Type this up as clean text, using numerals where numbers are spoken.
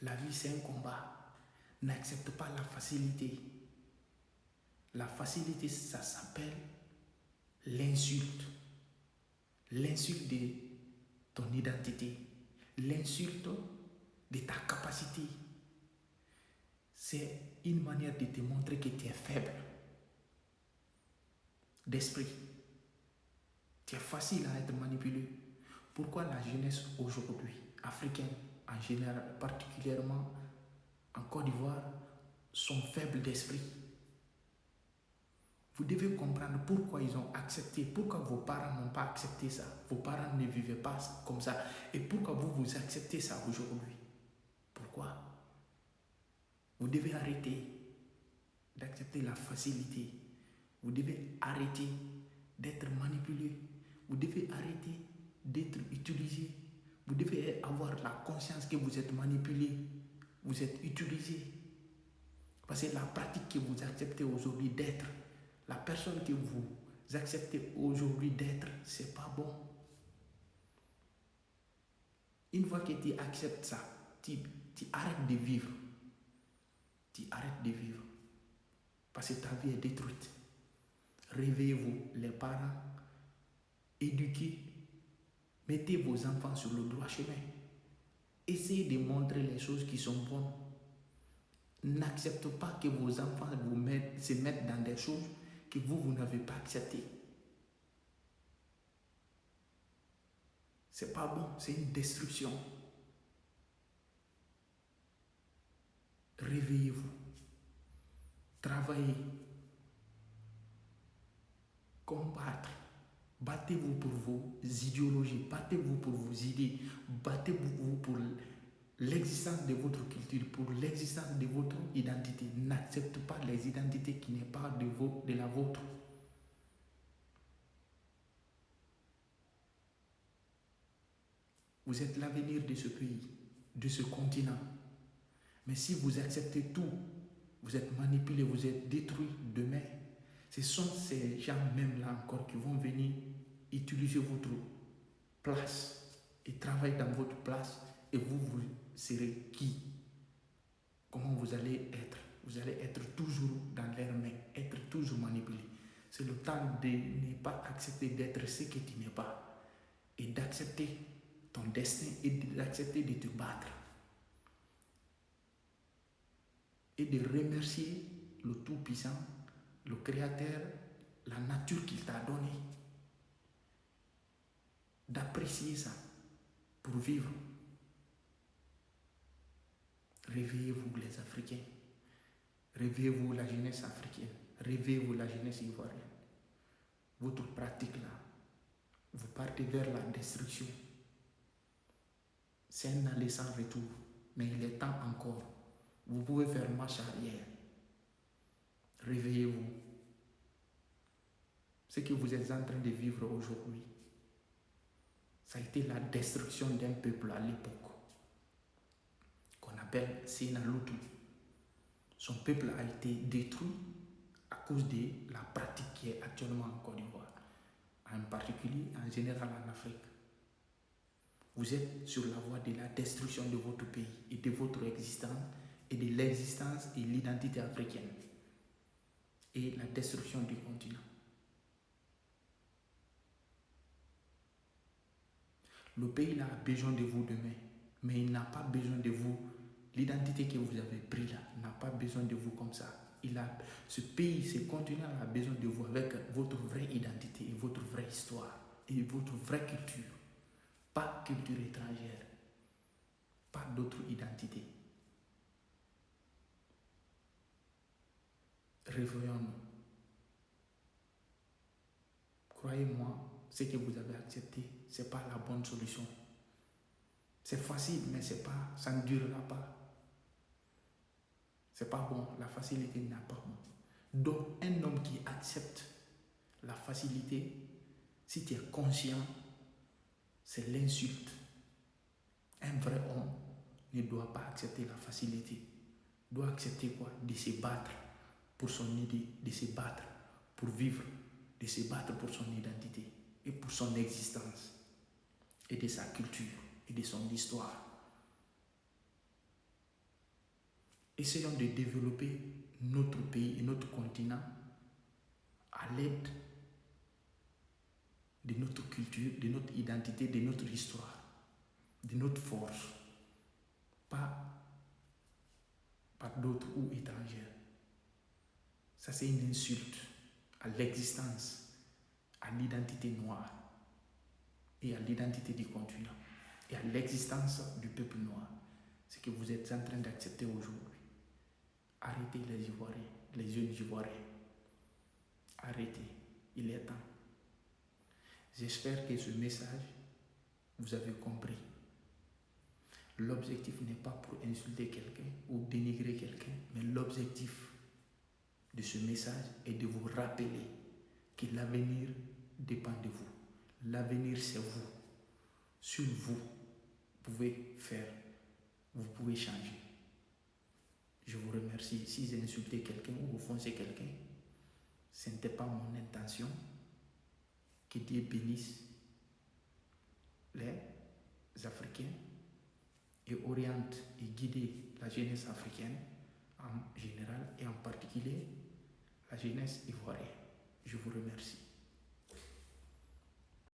La vie, c'est un combat. N'accepte pas la facilité. La facilité, ça s'appelle l'insulte. L'insulte de ton identité. L'insulte de ta capacité. C'est une manière de te montrer que tu es faible d'esprit. Tu es facile à être manipulé. Pourquoi la jeunesse aujourd'hui, africaine en général, particulièrement en Côte d'Ivoire, sont faibles d'esprit? Vous devez comprendre pourquoi ils ont accepté, pourquoi vos parents n'ont pas accepté ça. Vos parents ne vivaient pas comme ça. Et pourquoi vous acceptez ça aujourd'hui? Pourquoi? Vous devez arrêter d'accepter la facilité. Vous devez arrêter d'être manipulé. Vous devez arrêter d'être utilisé. Vous devez avoir la conscience que vous êtes manipulé. Vous êtes utilisé. Parce que la pratique que vous acceptez aujourd'hui d'être, la personne que vous acceptez aujourd'hui d'être, c'est pas bon. Une fois que tu acceptes ça, tu arrêtes de vivre. Tu arrêtes de vivre. Parce que ta vie est détruite. Réveillez-vous, les parents, éduquez, mettez vos enfants sur le droit chemin. Essayez de montrer les choses qui sont bonnes. N'acceptez pas que vos enfants se mettent dans des choses que vous n'avez pas acceptées. C'est pas bon, c'est une destruction. Réveillez-vous. Travaillez. Combattre. Battez-vous pour vos idéologies. Battez-vous pour vos idées. Battez-vous pour l'existence de votre culture, pour l'existence de votre identité. N'acceptez pas les identités qui n'est pas de la vôtre. Vous êtes l'avenir de ce pays, de ce continent. Mais si vous acceptez tout, vous êtes manipulé, vous êtes détruit demain. Ce sont ces gens même là encore qui vont venir utiliser votre place et travailler dans votre place. Et vous serez qui? Comment vous allez être? Vous allez être toujours dans leurs mains, être toujours manipulé. C'est le temps de ne pas accepter d'être ce que tu n'es pas. Et d'accepter ton destin et d'accepter de te battre. Et de remercier le Tout-Puissant, le Créateur, la nature qu'il t'a donnée. D'apprécier ça pour vivre. Réveillez-vous les Africains. Réveillez-vous la jeunesse africaine. Réveillez-vous la jeunesse ivoirienne. Votre pratique là, vous partez vers la destruction. C'est un aller sans retour. Mais il est temps encore. Vous pouvez faire marche arrière. Réveillez-vous. Ce que vous êtes en train de vivre aujourd'hui, ça a été la destruction d'un peuple à l'époque, qu'on appelle Sinalutu. Son peuple a été détruit à cause de la pratique qui est actuellement en Côte d'Ivoire, en particulier en général en Afrique. Vous êtes sur la voie de la destruction de votre pays et de votre existence et de l'existence et l'identité africaine et la destruction du continent. Le pays là a besoin de vous demain, mais il n'a pas besoin de vous. L'identité que vous avez prise là n'a pas besoin de vous comme ça. Ce pays, ce continent a besoin de vous avec votre vraie identité et votre vraie histoire et votre vraie culture. Pas culture étrangère, pas d'autre identité. Réveillons-nous. Croyez-moi, ce que vous avez accepté, ce n'est pas la bonne solution. C'est facile, mais ça ne durera pas. C'est pas bon, la facilité n'est pas bon. Donc, un homme qui accepte la facilité, si tu es conscient, c'est l'insulte. Un vrai homme ne doit pas accepter la facilité. Il doit accepter quoi? De se battre pour son idée, de se battre pour vivre, de se battre pour son identité et pour son existence et de sa culture et de son histoire. Essayons de développer notre pays et notre continent à l'aide de notre culture, de notre identité, de notre histoire, de notre force, pas par d'autres ou étrangères. Ça, c'est une insulte à l'existence, à l'identité noire et à l'identité du continent et à l'existence du peuple noir. Ce que vous êtes en train d'accepter aujourd'hui. Arrêtez les Ivoiriens, les jeunes Ivoiriens. Arrêtez, il est temps. J'espère que ce message, vous avez compris. L'objectif n'est pas pour insulter quelqu'un ou dénigrer quelqu'un, mais l'objectif de ce message est de vous rappeler que l'avenir dépend de vous. L'avenir, c'est vous. Sur vous, vous pouvez faire, vous pouvez changer. Je vous remercie. Si j'ai insulté quelqu'un ou offensé quelqu'un, ce n'était pas mon intention. Que Dieu bénisse les Africains et oriente et guide la jeunesse africaine en général et en particulier la jeunesse ivoirienne. Je vous remercie.